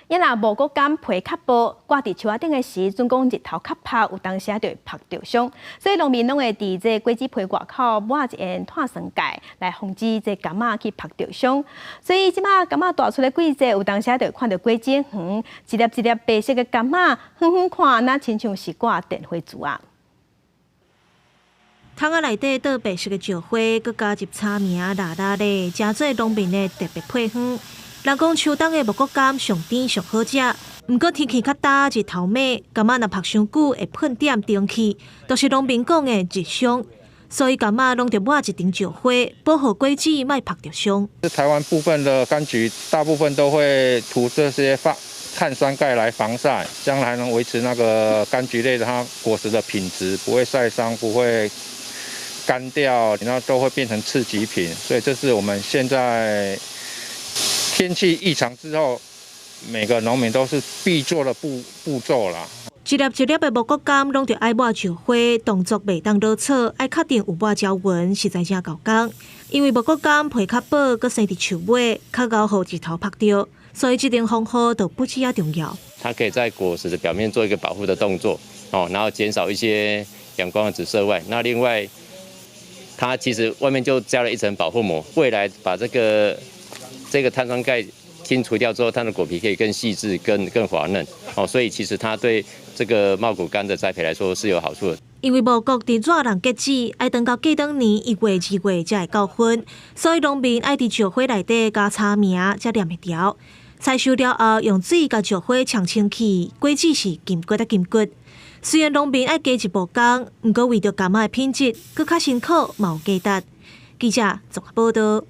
因若无骨感皮较薄，挂伫树仔顶的时，总讲日头较晒，有当时就会晒着伤。所以农民拢会伫这果子皮外口抹一层碳酸钙，来防止这柑仔去晒着伤。所以即马柑仔大出的季节，有当时就会看到果子园一粒一粒白色的柑仔，远远看那亲像是挂电花珠啊。桶仔内底倒白色的石花，佮加入炒名、辣辣的，真做农民的特别配方。人讲秋冬的木果柑上甜上好食，毋过天气较大，日头猛，柑仔若晒伤久会喷点蒸汽，都是农民讲的日伤。所以柑仔拢着抹一层石花，保护果子莫晒着伤。台湾部分的柑橘，大部分都会涂这些碳酸钙来防晒，将来能维持那个柑橘类的它果实的品质，不会晒伤，不会干掉，然后都会变成次级品。所以这是我们现在天气异常之后，每个农民都是必做的步骤啦。一粒一粒的木果柑拢着爱抹石花，动作袂当落错，爱确定有抹条纹，实在真够工。因为木果柑皮较薄，佮生伫树尾，较熬互日头晒着，所以这种方法就不止啊重要。它可以在果实的表面做一个保护的动作，然后减少一些阳光的直射外。那另外，它其实外面就加了一层保护膜，未来把这个碳酸钙清除掉之后，它的果皮可以更细致、更滑嫩。所以其实它对这个茂谷柑的栽培来说是有好处的。因为木果伫热人结籽，爱等到过当年1月、2月才会到分，所以农民爱伫石花内底加炒名，才念会条。采收了后，用水甲石花呛清气，果子是金骨金骨。虽然农民爱加一步工，不过为着柑仔的品质，搁较辛苦，嘛有价值。记者综合报道。